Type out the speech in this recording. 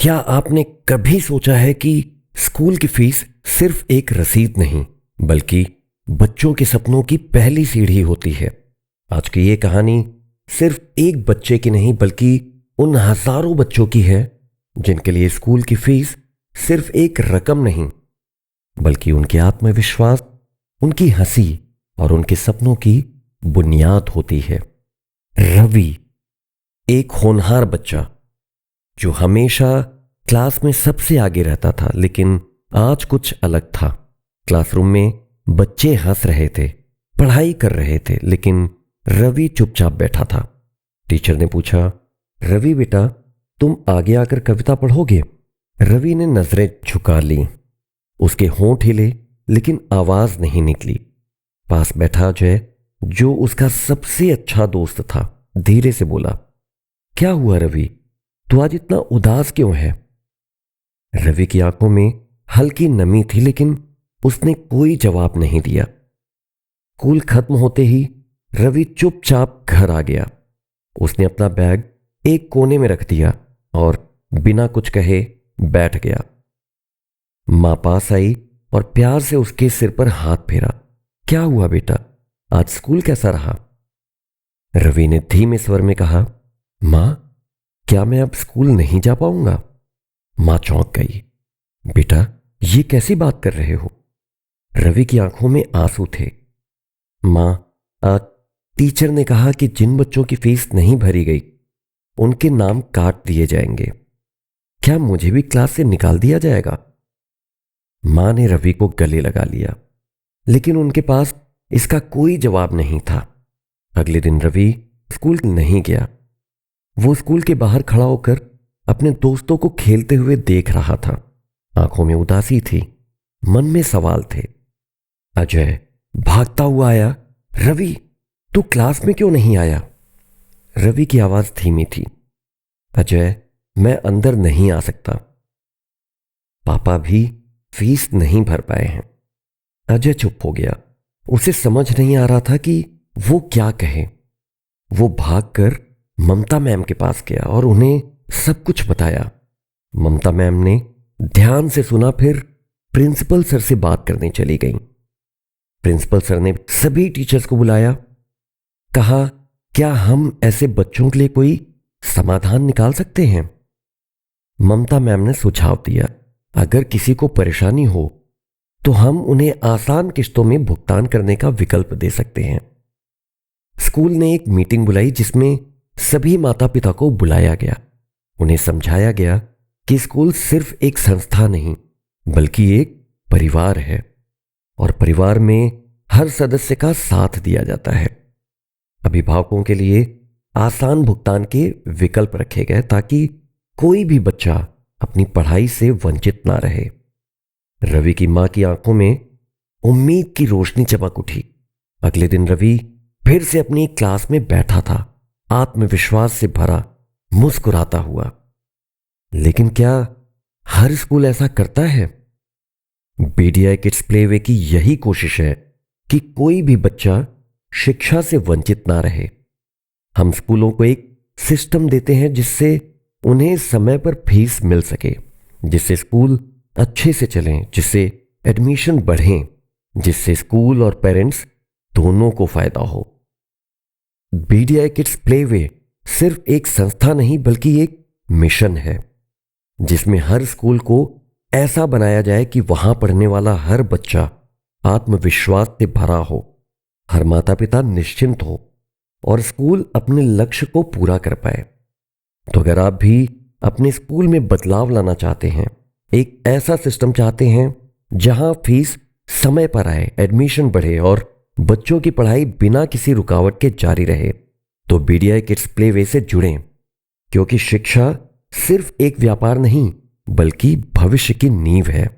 क्या आपने कभी सोचा है कि स्कूल की फीस सिर्फ एक रसीद नहीं बल्कि बच्चों के सपनों की पहली सीढ़ी होती है। आज की ये कहानी सिर्फ एक बच्चे की नहीं बल्कि उन हजारों बच्चों की है जिनके लिए स्कूल की फीस सिर्फ एक रकम नहीं बल्कि उनके आत्मविश्वास, उनकी हंसी और उनके सपनों की बुनियाद होती है। रवि एक होनहार बच्चा जो हमेशा क्लास में सबसे आगे रहता था, लेकिन आज कुछ अलग था। क्लासरूम में बच्चे हंस रहे थे, पढ़ाई कर रहे थे, लेकिन रवि चुपचाप बैठा था। टीचर ने पूछा, रवि बेटा, तुम आगे आकर कविता पढ़ोगे? रवि ने नजरें झुका ली। उसके होंठ हिले लेकिन आवाज नहीं निकली। पास बैठा अजय, जो उसका सबसे अच्छा दोस्त था, धीरे से बोला, क्या हुआ रवि, तू आज इतना उदास क्यों है? रवि की आंखों में हल्की नमी थी, लेकिन उसने कोई जवाब नहीं दिया। स्कूल खत्म होते ही रवि चुपचाप घर आ गया। उसने अपना बैग एक कोने में रख दिया और बिना कुछ कहे बैठ गया। मां पास आई और प्यार से उसके सिर पर हाथ फेरा। क्या हुआ बेटा, आज स्कूल कैसा रहा? रवि ने धीमे स्वर में कहा, मां, क्या मैं अब स्कूल नहीं जा पाऊंगा? मां चौंक गई। बेटा, ये कैसी बात कर रहे हो? रवि की आंखों में आंसू थे। मां, आज टीचर ने कहा कि जिन बच्चों की फीस नहीं भरी गई उनके नाम काट दिए जाएंगे। क्या मुझे भी क्लास से निकाल दिया जाएगा? मां ने रवि को गले लगा लिया, लेकिन उनके पास इसका कोई जवाब नहीं था। अगले दिन रवि स्कूल नहीं गया। वो स्कूल के बाहर खड़ा होकर अपने दोस्तों को खेलते हुए देख रहा था। आंखों में उदासी थी, मन में सवाल थे। अजय भागता हुआ आया, रवि, तू क्लास में क्यों नहीं आया? रवि की आवाज धीमी थी, अजय, मैं अंदर नहीं आ सकता। पापा भी फीस नहीं भर पाए हैं। अजय चुप हो गया। उसे समझ नहीं आ रहा था कि वो क्या कहे। वो भागकर ममता मैम के पास गया और उन्हें सब कुछ बताया। ममता मैम ने ध्यान से सुना, फिर प्रिंसिपल सर से बात करने चली गई। प्रिंसिपल सर ने सभी टीचर्स को बुलाया, कहा, क्या हम ऐसे बच्चों के लिए कोई समाधान निकाल सकते हैं? ममता मैम ने सुझाव दिया, अगर किसी को परेशानी हो तो हम उन्हें आसान किश्तों में भुगतान करने का विकल्प दे सकते हैं। स्कूल ने एक मीटिंग बुलाई जिसमें सभी माता पिता को बुलाया गया। उन्हें समझाया गया कि स्कूल सिर्फ एक संस्था नहीं बल्कि एक परिवार है और परिवार में हर सदस्य का साथ दिया जाता है। अभिभावकों के लिए आसान भुगतान के विकल्प रखे गए ताकि कोई भी बच्चा अपनी पढ़ाई से वंचित ना रहे। रवि की मां की आंखों में उम्मीद की रोशनी चमक उठी। अगले दिन रवि फिर से अपनी क्लास में बैठा था, आत्मविश्वास से भरा, मुस्कुराता हुआ। लेकिन क्या हर स्कूल ऐसा करता है? बीडीआई किड्स प्लेवे की यही कोशिश है कि कोई भी बच्चा शिक्षा से वंचित ना रहे। हम स्कूलों को एक सिस्टम देते हैं जिससे उन्हें समय पर फीस मिल सके, जिससे स्कूल अच्छे से चलें, जिससे एडमिशन बढ़ें, जिससे स्कूल और पेरेंट्स दोनों को फायदा हो। बीडीआई किड्स प्लेवे सिर्फ एक संस्था नहीं बल्कि एक मिशन है जिसमें हर स्कूल को ऐसा बनाया जाए कि वहां पढ़ने वाला हर बच्चा आत्मविश्वास से भरा हो, हर माता पिता निश्चिंत हो और स्कूल अपने लक्ष्य को पूरा कर पाए। तो अगर आप भी अपने स्कूल में बदलाव लाना चाहते हैं, एक ऐसा सिस्टम चाहते हैं जहां फीस समय पर आए, एडमिशन बढ़े और बच्चों की पढ़ाई बिना किसी रुकावट के जारी रहे, तो बीडीआई किड्स प्लेवे से जुड़ें, क्योंकि शिक्षा सिर्फ एक व्यापार नहीं बल्कि भविष्य की नींव है।